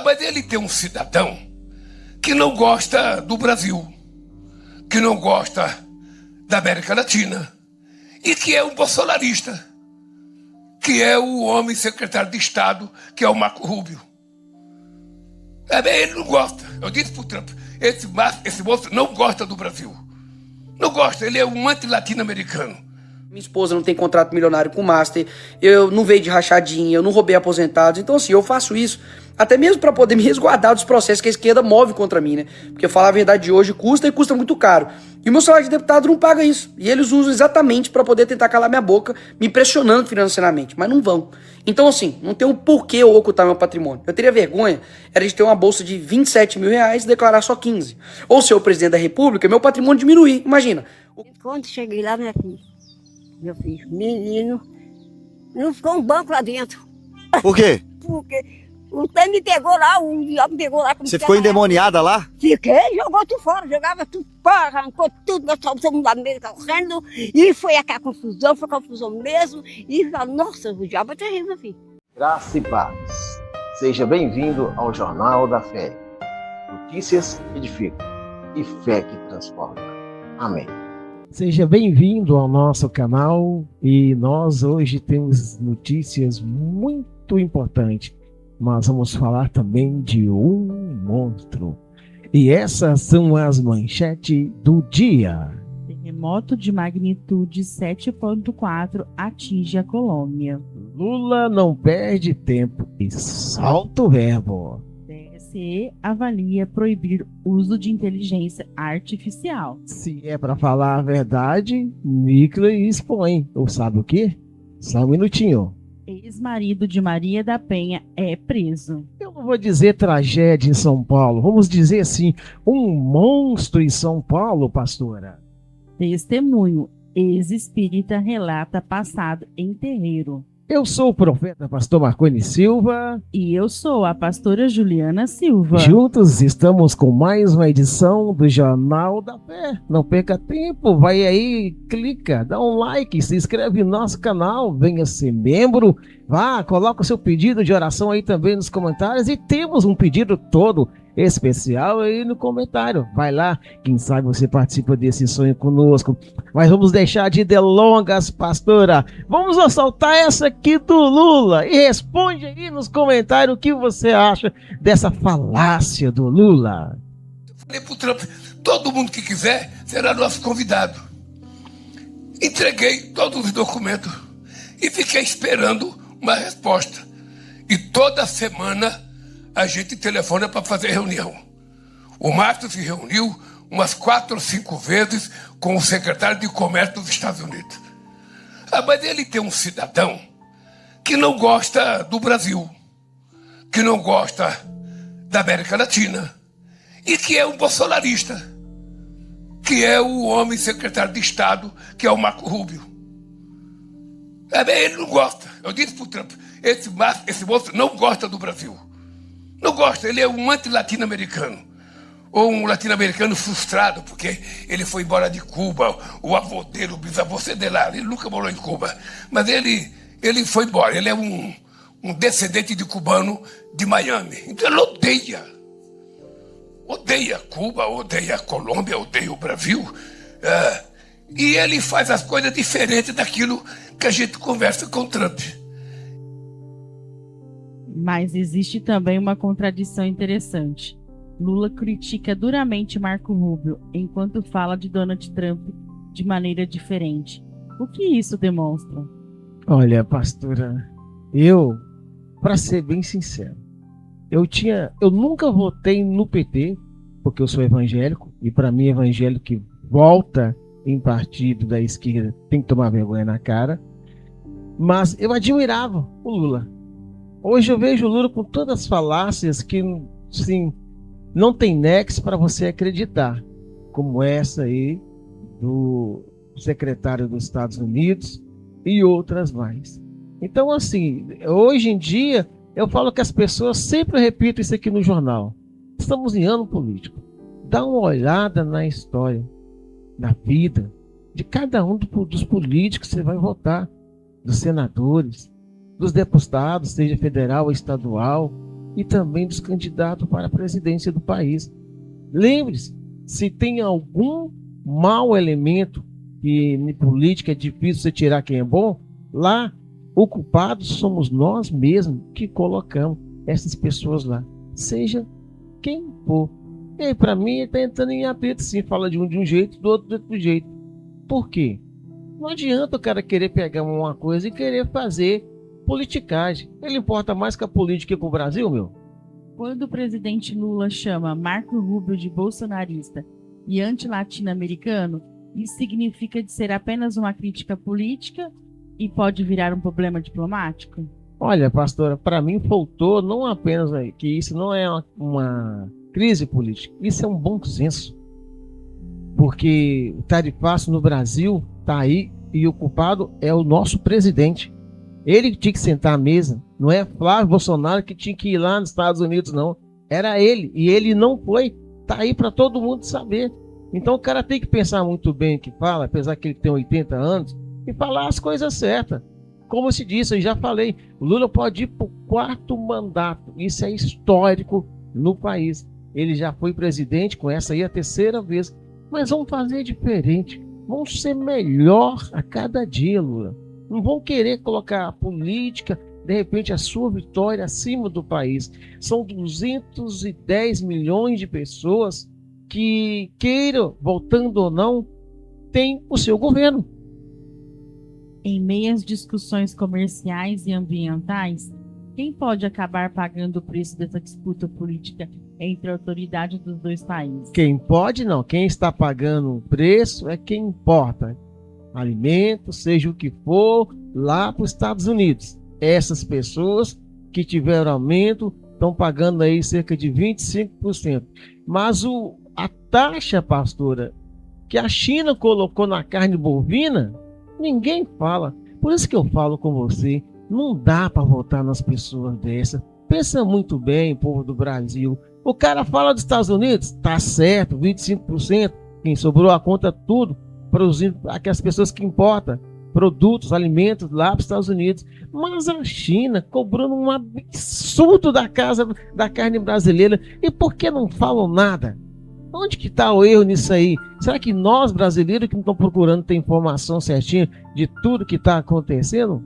Mas ele tem um cidadão que não gosta do Brasil, que não gosta da América Latina e que é um bolsonarista, que é o homem secretário de Estado, que é o Marco Rubio. Ele não gosta. Eu disse para o Trump, esse moço não gosta do Brasil. Não gosta, ele é um anti-latino-americano. Minha esposa não tem contrato milionário com o Master, eu não veio de rachadinha, eu não roubei aposentados. Então, assim, eu faço isso até mesmo para poder me resguardar dos processos que a esquerda move contra mim, né? Porque falar a verdade de hoje custa e custa muito caro. E o meu salário de deputado não paga isso. E eles usam exatamente para poder tentar calar minha boca, me pressionando financeiramente, mas não vão. Então, assim, não tem um porquê eu ocultar meu patrimônio. Eu teria vergonha era de ter uma bolsa de 27 mil reais e declarar só 15. Ou ser o presidente da república, meu patrimônio diminuir. Imagina. Quando cheguei lá, meu filho, menino, não ficou um banco lá dentro. Por quê? Porque o trem me pegou lá, o diabo me pegou lá. Você ficou endemoniada lá? Fiquei, jogou tudo fora, jogava tudo fora, arrancou tudo, nós estamos lá meio correndo, e foi aquela confusão, foi confusão mesmo, e falou, nossa, o diabo é terrível, filho. Graça e paz. Seja bem-vindo ao Jornal da Fé. Notícias que edificam e fé que transforma. Amém. Seja bem-vindo ao nosso canal e nós hoje temos notícias muito importantes. Nós vamos falar também de um monstro. E essas são as manchetes do dia. Terremoto de magnitude 7,4 atinge a Colômbia. Lula não perde tempo e solta o verbo. TSE avalia proibir uso de inteligência artificial. Se é para falar a verdade, Nicolas expõe. Ou sabe o quê? Só um minutinho. Ex-marido de Maria da Penha é preso. Eu não vou dizer tragédia em São Paulo, vamos dizer assim, um monstro em São Paulo, pastora. Testemunho, ex-espírita relata passado em terreiro. Eu sou o profeta pastor Marconi Silva. E eu sou a pastora Juliana Silva. Juntos estamos com mais uma edição do Jornal da Fé. Não perca tempo, vai aí, clica, dá um like, se inscreve no nosso canal, venha ser membro. Vá, coloca o seu pedido de oração aí também nos comentários. E temos um pedido todo especial aí no comentário. Vai lá, quem sabe você participa desse sonho conosco. Mas vamos deixar de delongas, pastora. Vamos soltar essa aqui do Lula. E responde aí nos comentários o que você acha dessa falácia do Lula. Falei pro Trump, todo mundo que quiser será nosso convidado. Entreguei todos os documentos e fiquei esperando uma resposta. E toda semana a gente telefona para fazer reunião. O Márcio se reuniu umas 4 ou 5 vezes com o secretário de Comércio dos Estados Unidos. Mas ele tem um cidadão que não gosta do Brasil, que não gosta da América Latina e que é um bolsonarista, que é o homem secretário de Estado, que é o Marco Rubio. Ele não gosta. Eu disse para o Trump, esse moço não gosta do Brasil. Não gosta, ele é um anti-latino-americano. Ou um latino-americano frustrado, porque ele foi embora de Cuba, o avô dele, o bisavô dele lá, ele nunca morou em Cuba. Mas ele foi embora, ele é um descendente de cubano de Miami. Então ele odeia Cuba, odeia a Colômbia, odeia o Brasil. E ele faz as coisas diferentes daquilo que a gente conversa com o Trump. Mas existe também uma contradição interessante. Lula critica duramente Marco Rubio, enquanto fala de Donald Trump de maneira diferente. O que isso demonstra? Olha, pastora, para ser bem sincero, eu nunca votei no PT, porque eu sou evangélico, e para mim evangélico que volta em partido da esquerda tem que tomar vergonha na cara, mas eu admirava o Lula. Hoje eu vejo o Lula com todas as falácias que, sim, não tem nexo para você acreditar, como essa aí do secretário dos Estados Unidos e outras mais. Então, assim, hoje em dia, eu falo que as pessoas sempre repitem isso aqui no jornal. Estamos em ano político. Dá uma olhada na história, na vida de cada um dos políticos que você vai votar, dos senadores, dos deputados, seja federal ou estadual. e também dos candidatos para a presidência do país. Lembre-se, se tem algum mau elemento, que em política é difícil você tirar quem é bom, lá o culpado somos nós mesmos que colocamos essas pessoas lá, seja quem for. E aí, para mim, ele está entrando em atrito, sim, fala de um jeito, do outro jeito. Por quê? Não adianta o cara querer pegar uma coisa e querer fazer politicagem. Ele importa mais com a política que com o Brasil, meu. Quando o presidente Lula chama Marco Rubio de bolsonarista e anti-latino-americano, isso significa de ser apenas uma crítica política e pode virar um problema diplomático? Olha, pastora, para mim faltou não apenas aí, que isso não é uma crise política, isso é um bom senso. Porque o tarifaço no Brasil está aí e o culpado é o nosso presidente. Ele que tinha que sentar à mesa, não é Flávio Bolsonaro que tinha que ir lá nos Estados Unidos, não. Era ele, e ele não foi. Está aí para todo mundo saber. Então o cara tem que pensar muito bem o que fala, apesar que ele tem 80 anos, e falar as coisas certas. Como se disse, eu já falei, o Lula pode ir para o 4º mandato. Isso é histórico no país. Ele já foi presidente, com essa aí a 3ª vez. Mas vamos fazer diferente. Vamos ser melhor a cada dia, Lula. Não vão querer colocar a política, de repente, a sua vitória acima do país. São 210 milhões de pessoas que, queiram, voltando ou não, tem o seu governo. Em meio às discussões comerciais e ambientais, quem pode acabar pagando o preço dessa disputa política entre a autoridade dos dois países? Quem pode não, quem está pagando o preço é quem importa. Alimento, seja o que for, lá para os Estados Unidos. Essas pessoas que tiveram aumento estão pagando aí cerca de 25%. Mas a taxa, pastora, que a China colocou na carne bovina, ninguém fala. Por isso que eu falo com você, não dá para votar nas pessoas dessas. Pensa muito bem, povo do Brasil. O cara fala dos Estados Unidos, tá certo, 25%, quem sobrou a conta tudo, produzindo aquelas pessoas que importam produtos, alimentos lá para os Estados Unidos. Mas a China cobrando um absurdo da carne brasileira. E por que não falam nada? Onde que está o erro nisso aí? Será que nós, brasileiros, que não estamos procurando ter informação certinha de tudo que está acontecendo?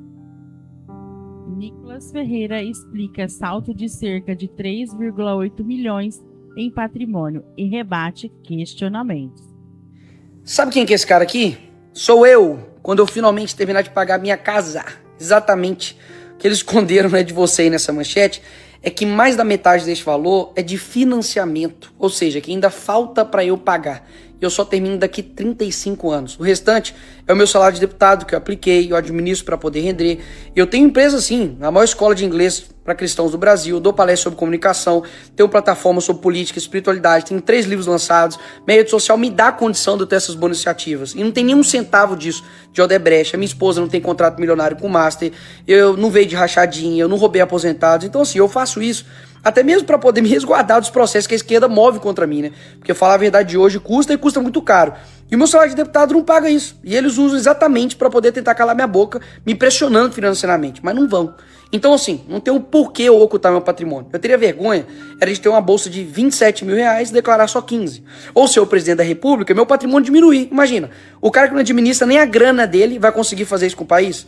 Nicolas Ferreira explica salto de cerca de 3,8 milhões em patrimônio e rebate questionamentos. Sabe quem que é esse cara aqui? Sou eu, quando eu finalmente terminar de pagar minha casa. Exatamente. O que eles esconderam, né, de você aí nessa manchete é que mais da metade desse valor é de financiamento, ou seja, que ainda falta para eu pagar. Eu só termino daqui 35 anos. O restante é o meu salário de deputado que eu apliquei, eu administro para poder render. Eu tenho empresa, sim, a maior escola de inglês para cristãos do Brasil, dou palestra sobre comunicação, tenho plataforma sobre política e espiritualidade, tenho 3 livros lançados, minha rede social me dá condição de eu ter essas boas iniciativas. E não tem nenhum centavo disso de Odebrecht, a minha esposa não tem contrato milionário com o Master, eu não veio de rachadinha, eu não roubei aposentados. Então assim, eu faço isso até mesmo para poder me resguardar dos processos que a esquerda move contra mim, né? Porque falar a verdade de hoje custa e custa muito caro. E o meu salário de deputado não paga isso. E eles usam exatamente para poder tentar calar minha boca, me pressionando financeiramente. Mas não vão. Então, assim, não tem um porquê eu ocultar meu patrimônio. Eu teria vergonha era de ter uma bolsa de 27 mil reais e declarar só 15. Ou ser o presidente da república, meu patrimônio diminuir. Imagina, o cara que não administra nem a grana dele vai conseguir fazer isso com o país?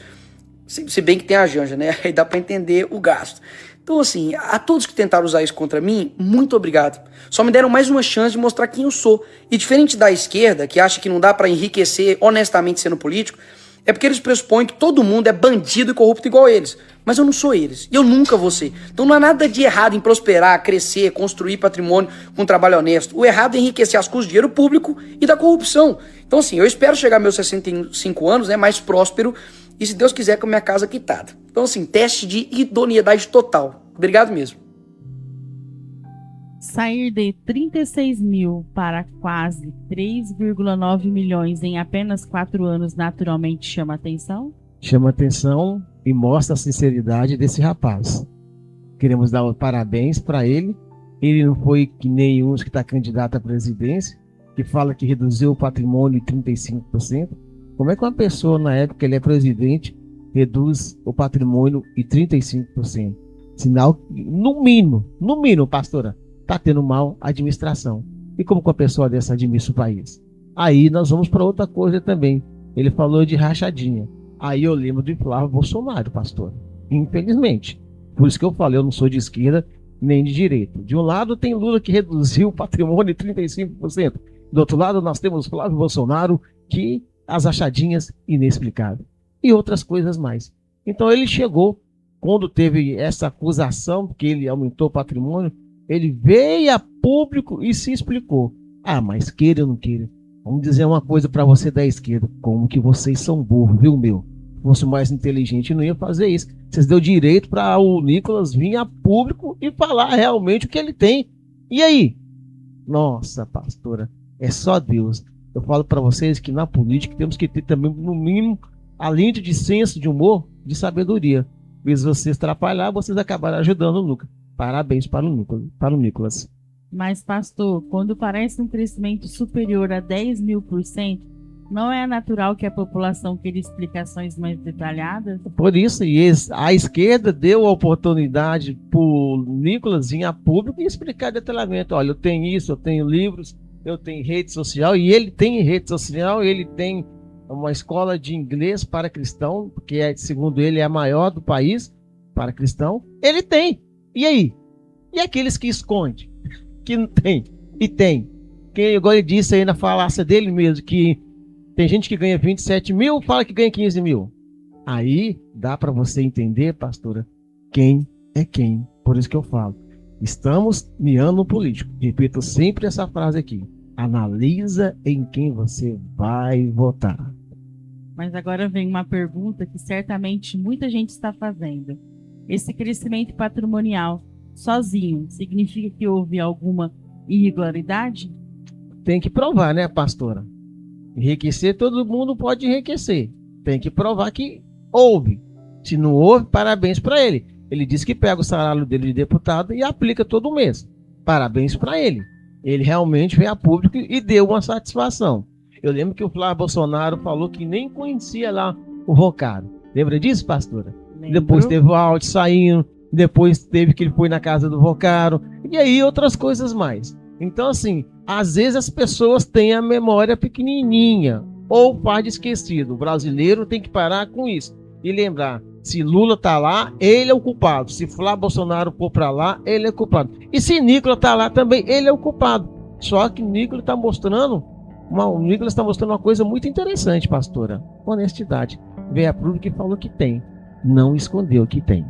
Se bem que tem a Janja, né? Aí dá para entender o gasto. Então, assim, a todos que tentaram usar isso contra mim, muito obrigado. Só me deram mais uma chance de mostrar quem eu sou. E diferente da esquerda, que acha que não dá para enriquecer honestamente sendo político, é porque eles pressupõem que todo mundo é bandido e corrupto igual a eles. Mas eu não sou eles. E eu nunca vou ser. Então não há nada de errado em prosperar, crescer, construir patrimônio com trabalho honesto. O errado é enriquecer as custas do dinheiro público e da corrupção. Então, assim, eu espero chegar aos meus 65 anos, né, mais próspero, e se Deus quiser, com a minha casa quitada. Então, assim, teste de idoneidade total. Obrigado mesmo. Sair de 36 mil para quase 3,9 milhões em apenas 4 anos naturalmente chama atenção? Chama atenção e mostra a sinceridade desse rapaz. Queremos dar parabéns para ele. Ele não foi que nem uns que está candidato à presidência, que fala que reduziu o patrimônio em 35%. Como é que uma pessoa, na época que ele é presidente, reduz o patrimônio em 35%? Sinal que, no mínimo, pastora, tá tendo mal administração. E como que uma pessoa dessa administra o país? Aí nós vamos para outra coisa também. Ele falou de rachadinha. Aí eu lembro do Flávio Bolsonaro, pastor. Infelizmente. Por isso que eu falei, eu não sou de esquerda nem de direita. De um lado tem Lula que reduziu o patrimônio em 35%. Do outro lado nós temos Flávio Bolsonaro que as rachadinhas inexplicáveis. E outras coisas mais. Então ele chegou, quando teve essa acusação, que ele aumentou o patrimônio, ele veio a público e se explicou. Ah, mas queira ou não queira. Vamos dizer uma coisa para você da esquerda. Como que vocês são burros, viu, meu? Se fosse mais inteligente, não ia fazer isso. Vocês deu direito para o Nicolas vir a público e falar realmente o que ele tem. E aí? Nossa, pastora, é só Deus. Eu falo para vocês que na política temos que ter também, no mínimo, além de senso de humor, de sabedoria. Se vocês atrapalhar, vocês acabarão ajudando o Lucas. Parabéns para o Nicolas. Mas, pastor, quando parece um crescimento superior a 10.000%, não é natural que a população queira explicações mais detalhadas? Por isso, a esquerda deu a oportunidade para o Nicolas vir a público e explicar detalhamento. Olha, eu tenho isso, eu tenho livros, eu tenho rede social, e ele tem rede social, ele tem uma escola de inglês para cristão, que segundo ele é a maior do país para cristão. Ele tem. E aí? E aqueles que escondem? Que não tem? E tem. Quem agora ele disse aí na falácia dele mesmo, que tem gente que ganha 27 mil, fala que ganha 15 mil. Aí dá para você entender, pastora, quem é quem. Por isso que eu falo. Estamos miando no político. Repito sempre essa frase aqui. Analisa em quem você vai votar. Mas agora vem uma pergunta que certamente muita gente está fazendo. Esse crescimento patrimonial sozinho significa que houve alguma irregularidade? Tem que provar, né, pastora? Enriquecer, todo mundo pode enriquecer. Tem que provar que houve. Se não houve, parabéns para ele. Ele disse que pega o salário dele de deputado e aplica todo mês. Parabéns para ele. Ele realmente veio a público e deu uma satisfação. Eu lembro que o Flávio Bolsonaro falou que nem conhecia lá o Rocaro. Lembra disso, pastora? Lembro. Depois teve o áudio saindo, depois teve que ele foi na casa do Rocaro, e aí outras coisas mais. Então, assim, às vezes as pessoas têm a memória pequenininha, ou faz de esquecido. O brasileiro tem que parar com isso e lembrar, se Lula tá lá, ele é o culpado. Se Flávio Bolsonaro for para lá, ele é o culpado. E se Nicolas tá lá também, ele é o culpado. Só que Nicolas está mostrando uma coisa muito interessante, pastora. Honestidade. Veio a público e falou que tem. Não escondeu que tem.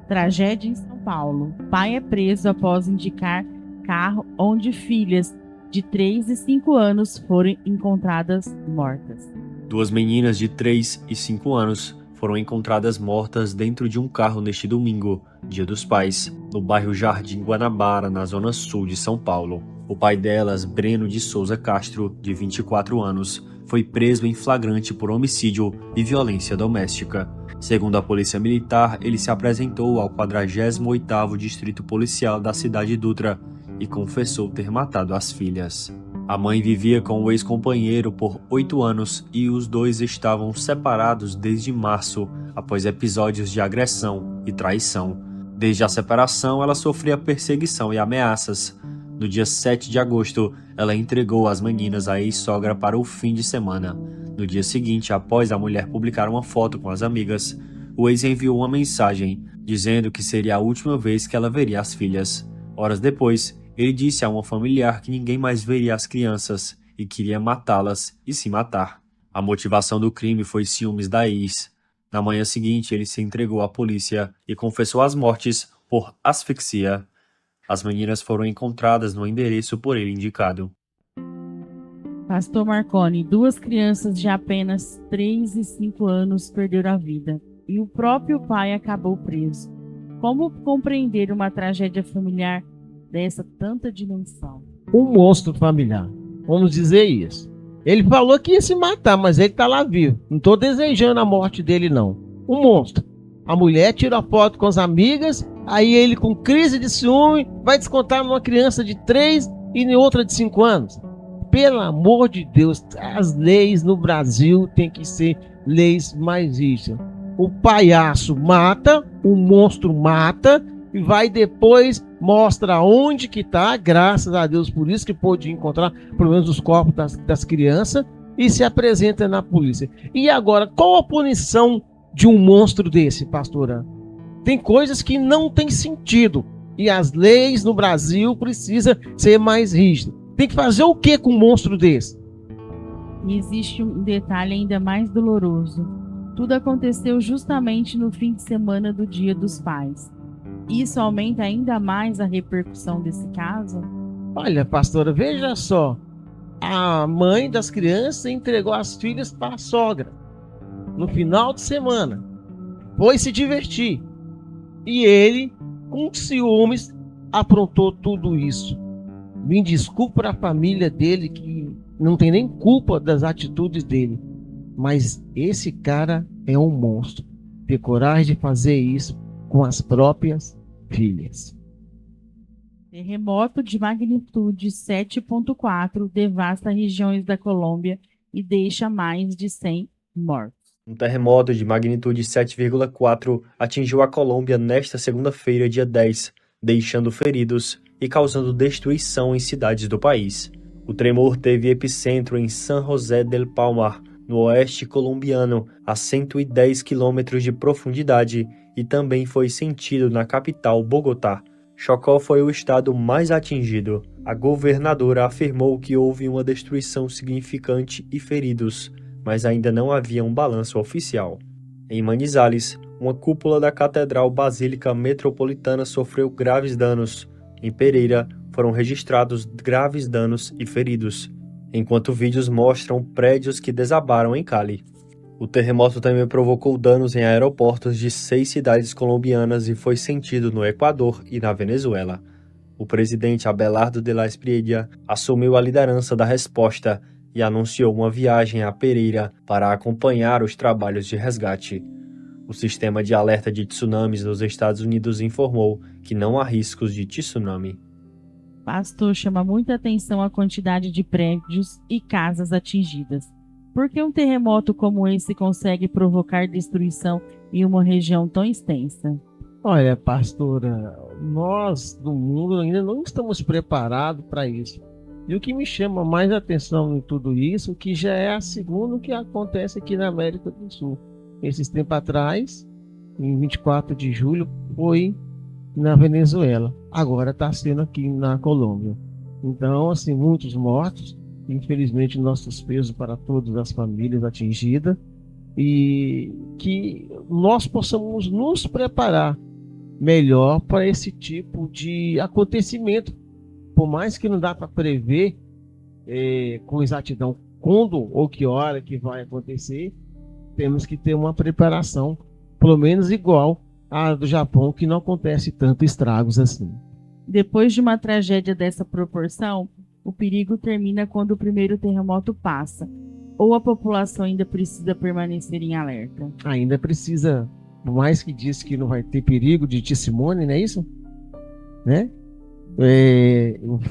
Tragédia em São Paulo. Pai é preso após indicar carro onde filhas de 3 e 5 anos foram encontradas mortas. 2 meninas de 3 e 5 anos foram encontradas mortas dentro de um carro neste domingo, Dia dos Pais, no bairro Jardim Guanabara, na zona sul de São Paulo. O pai delas, Breno de Souza Castro, de 24 anos, foi preso em flagrante por homicídio e violência doméstica. Segundo a Polícia Militar, ele se apresentou ao 48º Distrito Policial da cidade de Dutra e confessou ter matado as filhas. A mãe vivia com o ex-companheiro por 8 anos e os dois estavam separados desde março, após episódios de agressão e traição. Desde a separação, ela sofria perseguição e ameaças. No dia 7 de agosto, ela entregou as meninas à ex-sogra para o fim de semana. No dia seguinte, após a mulher publicar uma foto com as amigas, o ex enviou uma mensagem dizendo que seria a última vez que ela veria as filhas. Horas depois, ele disse a uma familiar que ninguém mais veria as crianças e queria matá-las e se matar. A motivação do crime foi ciúmes da ex. Na manhã seguinte, ele se entregou à polícia e confessou as mortes por asfixia. As meninas foram encontradas no endereço por ele indicado. Pastor Marconi, 2 crianças de apenas 3 e 5 anos perderam a vida e o próprio pai acabou preso. Como compreender uma tragédia familiar dessa tanta dimensão? Um monstro familiar, vamos dizer isso. Ele falou que ia se matar, mas ele tá lá vivo. Não tô desejando a morte dele, não. Um monstro. A mulher tira a foto com as amigas, aí ele com crise de ciúme vai descontar numa criança de 3 e em outra de 5 anos. Pelo amor de Deus, as leis no Brasil têm que ser leis mais rígidas. O palhaço mata, o monstro mata, e vai depois, mostra onde que tá, graças a Deus por isso que pôde encontrar pelo menos os corpos das crianças, e se apresenta na polícia. E agora, qual a punição de um monstro desse, pastora? Tem coisas que não tem sentido, e as leis no Brasil precisam ser mais rígidas. Tem que fazer o que com um monstro desse? E existe um detalhe ainda mais doloroso. Tudo aconteceu justamente no fim de semana do Dia dos Pais. Isso aumenta ainda mais a repercussão desse caso? Olha, pastora, veja só. A mãe das crianças entregou as filhas para a sogra no final de semana. Foi se divertir. E ele, com ciúmes, aprontou tudo isso. Me desculpa para a família dele, que não tem nem culpa das atitudes dele. Mas esse cara é um monstro. Ter coragem de fazer isso com as próprias filhas. Terremoto de magnitude 7.4 devasta regiões da Colômbia e deixa mais de 100 mortos. Um terremoto de magnitude 7,4 atingiu a Colômbia nesta segunda-feira, dia 10, deixando feridos e causando destruição em cidades do país. O tremor teve epicentro em San José del Palmar, no oeste colombiano, a 110 quilômetros de profundidade, e também foi sentido na capital, Bogotá. Chocó foi o estado mais atingido. A governadora afirmou que houve uma destruição significante e feridos, mas ainda não havia um balanço oficial. Em Manizales, uma cúpula da Catedral Basílica Metropolitana sofreu graves danos. Em Pereira, foram registrados graves danos e feridos, enquanto vídeos mostram prédios que desabaram em Cali. O terremoto também provocou danos em aeroportos de 6 cidades colombianas e foi sentido no Equador e na Venezuela. O presidente Abelardo de la Espriella assumiu a liderança da resposta e anunciou uma viagem a Pereira para acompanhar os trabalhos de resgate. O sistema de alerta de tsunamis dos Estados Unidos informou que não há riscos de tsunami. Pastor, chama muita atenção a quantidade de prédios e casas atingidas. Por que um terremoto como esse consegue provocar destruição em uma região tão extensa? Olha, pastora, nós do mundo ainda não estamos preparados para isso. E o que me chama mais atenção em tudo isso, que já é a segunda que acontece aqui na América do Sul. Esses tempos atrás, em 24 de julho, foi na Venezuela. Agora está sendo aqui na Colômbia. Então, assim, muitos mortos. Infelizmente, nossos pesos para todas as famílias atingidas, e que nós possamos nos preparar melhor para esse tipo de acontecimento. Por mais que não dá para prever com exatidão quando ou que hora que vai acontecer, temos que ter uma preparação, pelo menos igual à do Japão, que não acontece tanto estragos assim. Depois de uma tragédia dessa proporção, o perigo termina quando o primeiro terremoto passa, ou a população ainda precisa permanecer em alerta? Ainda precisa, por mais que diz que não vai ter perigo de tsunami, não é isso? Né?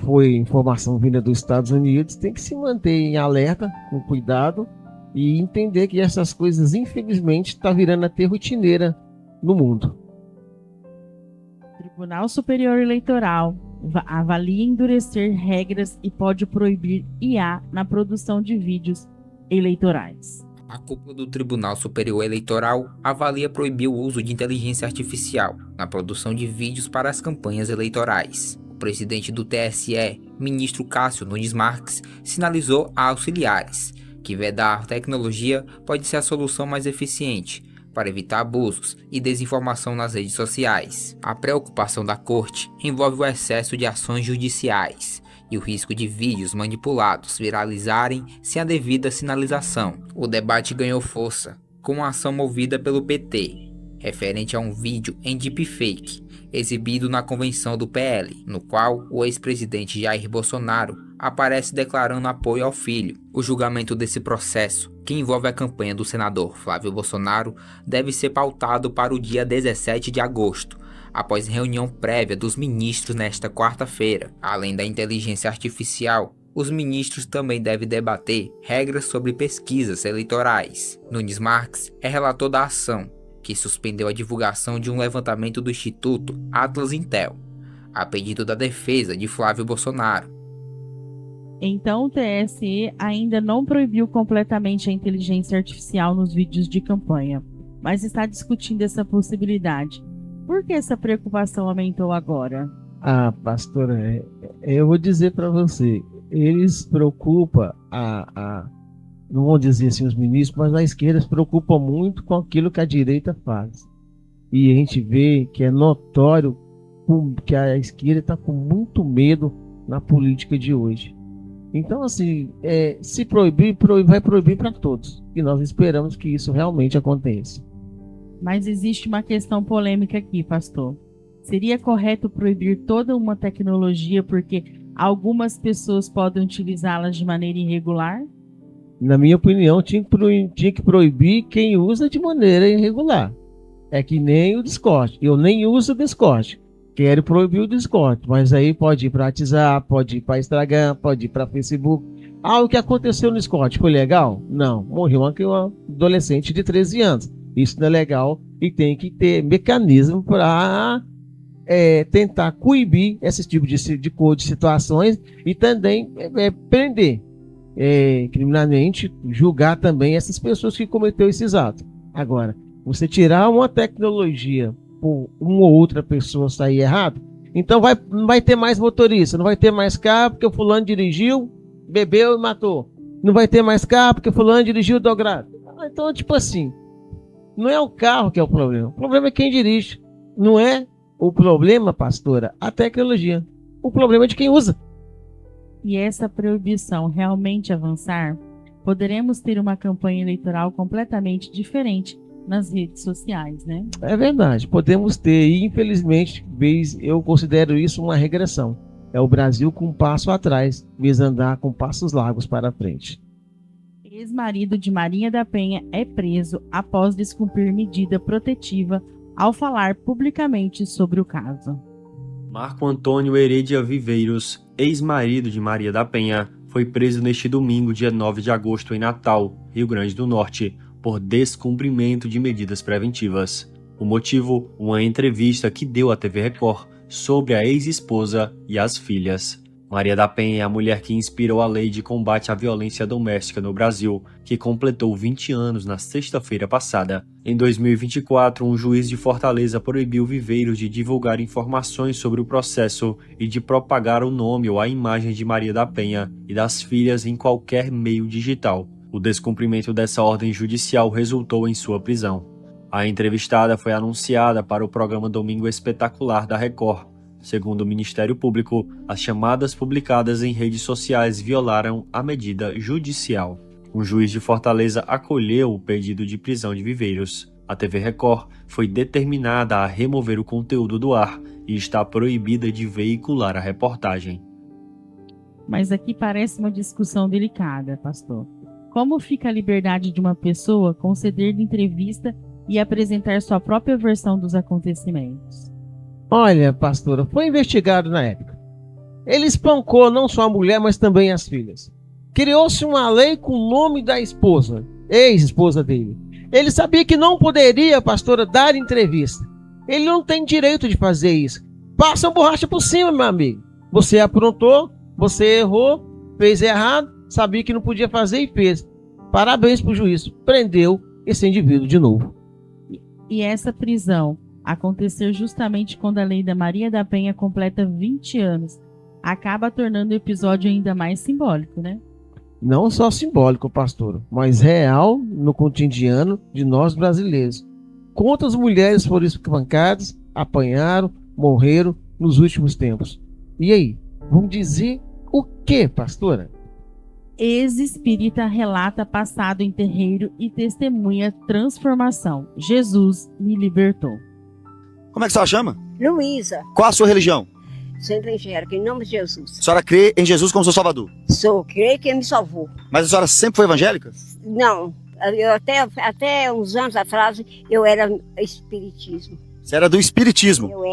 Foi informação vinda dos Estados Unidos, tem que se manter em alerta, com cuidado, e entender que essas coisas, infelizmente, estão virando até rotineira no mundo. O Tribunal Superior Eleitoral avalia endurecer regras e pode proibir IA na produção de vídeos eleitorais. A cúpula do Tribunal Superior Eleitoral avalia proibir o uso de inteligência artificial na produção de vídeos para as campanhas eleitorais. O presidente do TSE, ministro Cássio Nunes Marques, sinalizou a auxiliares que vedar tecnologia pode ser a solução mais eficiente para evitar abusos e desinformação nas redes sociais. A preocupação da Corte envolve o excesso de ações judiciais e o risco de vídeos manipulados viralizarem sem a devida sinalização. O debate ganhou força com uma ação movida pelo PT, referente a um vídeo em deepfake, exibido na convenção do PL, no qual o ex-presidente Jair Bolsonaro aparece declarando apoio ao filho. O julgamento desse processo, que envolve a campanha do senador Flávio Bolsonaro, deve ser pautado para o dia 17 de agosto, após reunião prévia dos ministros nesta quarta-feira. Além da inteligência artificial, os ministros também devem debater regras sobre pesquisas eleitorais. Nunes Marques é relator da ação, que suspendeu a divulgação de um levantamento do Instituto Atlas Intel, a pedido da defesa de Flávio Bolsonaro. Então o TSE ainda não proibiu completamente a inteligência artificial nos vídeos de campanha, mas está discutindo essa possibilidade. Por que essa preocupação aumentou agora? Ah, pastora, eu vou dizer para você, eles preocupam não vou dizer assim os ministros, mas a esquerda se preocupa muito com aquilo que a direita faz. E a gente vê que é notório que a esquerda está com muito medo na política de hoje. Então, assim, se proibir, vai proibir para todos. E nós esperamos que isso realmente aconteça. Mas existe uma questão polêmica aqui, pastor. Seria correto proibir toda uma tecnologia porque algumas pessoas podem utilizá-las de maneira irregular? Na minha opinião, tinha que proibir quem usa de maneira irregular. É que nem o Discord. Eu nem uso o Discord. Quero proibir o Discord. Mas aí pode ir para WhatsApp, pode ir para Instagram, pode ir para Facebook. O que aconteceu no Discord foi legal? Não. Morreu uma adolescente de 13 anos. Isso não é legal e tem que ter mecanismo para tentar coibir esse tipo de situações e também prender criminalmente, julgar também essas pessoas que cometeram esses atos. Agora, você tirar uma tecnologia por uma ou outra pessoa sair errado, então não vai ter mais motorista, não vai ter mais carro porque o fulano dirigiu, bebeu e matou. Não vai ter mais carro porque o fulano dirigiu dobrado. Então, tipo assim, não é o carro que é o problema é quem dirige. Não é o problema, pastora, a tecnologia. O problema é de quem usa. E essa proibição realmente avançar, poderemos ter uma campanha eleitoral completamente diferente nas redes sociais, né? É verdade, podemos ter, e infelizmente, eu considero isso uma regressão. É o Brasil com um passo atrás, vez andar com passos largos para frente. Ex-marido de Marinha da Penha é preso após descumprir medida protetiva ao falar publicamente sobre o caso. Marco Antônio Heredia Viveiros, ex-marido de Maria da Penha, foi preso neste domingo, dia 9 de agosto, em Natal, Rio Grande do Norte, por descumprimento de medidas preventivas. O motivo, uma entrevista que deu à TV Record sobre a ex-esposa e as filhas. Maria da Penha é a mulher que inspirou a lei de combate à violência doméstica no Brasil, que completou 20 anos na sexta-feira passada. Em 2024, um juiz de Fortaleza proibiu Viveiros de divulgar informações sobre o processo e de propagar o nome ou a imagem de Maria da Penha e das filhas em qualquer meio digital. O descumprimento dessa ordem judicial resultou em sua prisão. A entrevistada foi anunciada para o programa Domingo Espetacular da Record. Segundo o Ministério Público, as chamadas publicadas em redes sociais violaram a medida judicial. Um juiz de Fortaleza acolheu o pedido de prisão de Viveiros. A TV Record foi determinada a remover o conteúdo do ar e está proibida de veicular a reportagem. Mas aqui parece uma discussão delicada, pastor. Como fica a liberdade de uma pessoa conceder entrevista e apresentar sua própria versão dos acontecimentos? Olha, pastora, foi investigado na época. Ele espancou não só a mulher, mas também as filhas. Criou-se uma lei com o nome da esposa, ex-esposa dele. Ele sabia que não poderia, pastora, dar entrevista. Ele não tem direito de fazer isso. Passa a borracha por cima, meu amigo. Você aprontou, você errou, fez errado, sabia que não podia fazer e fez. Parabéns pro juiz. Prendeu esse indivíduo de novo. E essa prisão aconteceu justamente quando a lei da Maria da Penha completa 20 anos. Acaba tornando o episódio ainda mais simbólico, né? Não só simbólico, pastor, mas real no cotidiano de nós brasileiros. Quantas mulheres foram espancadas, apanharam, morreram nos últimos tempos? E aí, vamos dizer o que, pastora? Ex-espírita relata passado em terreiro e testemunha transformação. Jesus me libertou. Como é que a senhora chama? Luísa, Qual a sua religião? sou evangélica, em nome de Jesus. A senhora crê em Jesus como seu salvador? Sou, creio que ele me salvou. Mas a senhora sempre foi evangélica? Não, eu até uns anos atrás eu era espiritismo. Você era do espiritismo? Eu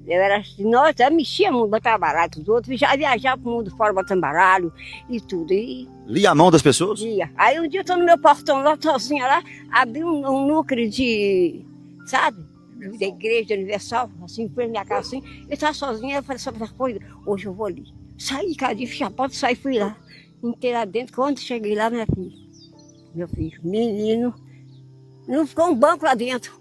era, nós mexíamos, botava baralho dos outros, já viajava pro mundo fora, botando baralho e tudo. E Lia a mão das pessoas? ia. Aí um dia eu tô no meu portão lá, sozinha lá, abri um núcleo de sabe? Da igreja universal, assim, foi minha casa assim. Eu estava sozinha, eu falei, sabe essa coisa? Hoje eu vou ali. Saí, cadê? Fechei a porta, saí, fui lá. Entrei lá dentro, quando cheguei lá, meu filho, menino, não ficou um banco lá dentro.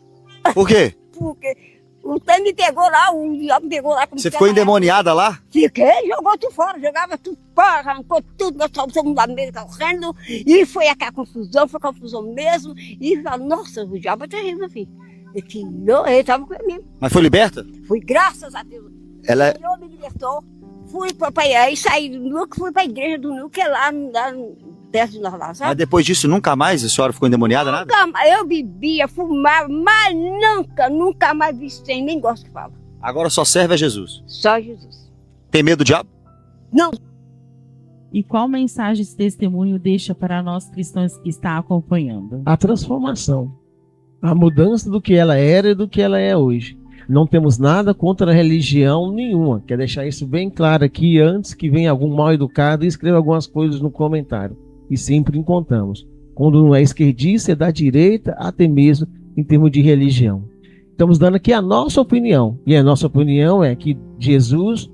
Por quê? Porque o trem me pegou lá, o diabo me pegou lá. Você ficou endemoniada lá? Fiquei, jogou tudo fora, jogava tudo fora, arrancou tudo, nós estávamos lá meio correndo, e foi aquela confusão, foi confusão mesmo, e falou, nossa, o diabo é terrível, filho. Ele estava comigo. Mas foi liberta? Fui, graças a Deus. Ela... O Senhor me libertou, fui para aí, saí do Nuco, fui para a igreja do Nuco, que é lá perto de nós lá, sabe? Mas depois disso, nunca mais a senhora ficou endemoniada, nada? Nunca mais, eu bebia, fumava, mas nunca mais vi sem, nem gosto que fala. Agora só serve a Jesus. Só Jesus. Tem medo do diabo? Não. E qual mensagem esse testemunho deixa para nós cristãos que está acompanhando? A transformação. A mudança do que ela era e do que ela é hoje. Não temos nada contra a religião nenhuma. Quero deixar isso bem claro aqui antes que venha algum mal educado e escreva algumas coisas no comentário. E sempre encontramos. Quando não é esquerdista, é da direita, até mesmo em termos de religião. Estamos dando aqui a nossa opinião. E a nossa opinião é que Jesus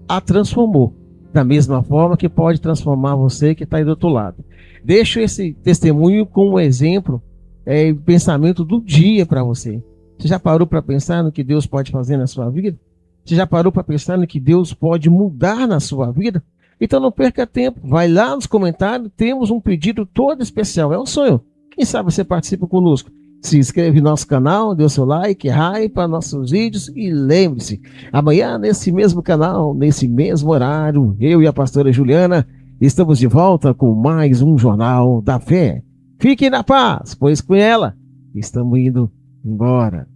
a transformou. Da mesma forma que pode transformar você que está aí do outro lado. Deixo esse testemunho como exemplo, pensamento do dia para você. Você já parou para pensar no que Deus pode fazer na sua vida? Você já parou para pensar no que Deus pode mudar na sua vida? Então não perca tempo, vai lá nos comentários, temos um pedido todo especial, é um sonho. Quem sabe você participa conosco. Se inscreve no nosso canal, dê o seu like, para nossos vídeos e lembre-se, amanhã nesse mesmo canal, nesse mesmo horário, eu e a pastora Juliana estamos de volta com mais um Jornal da Fé. Fiquem na paz, pois com ela estamos indo embora.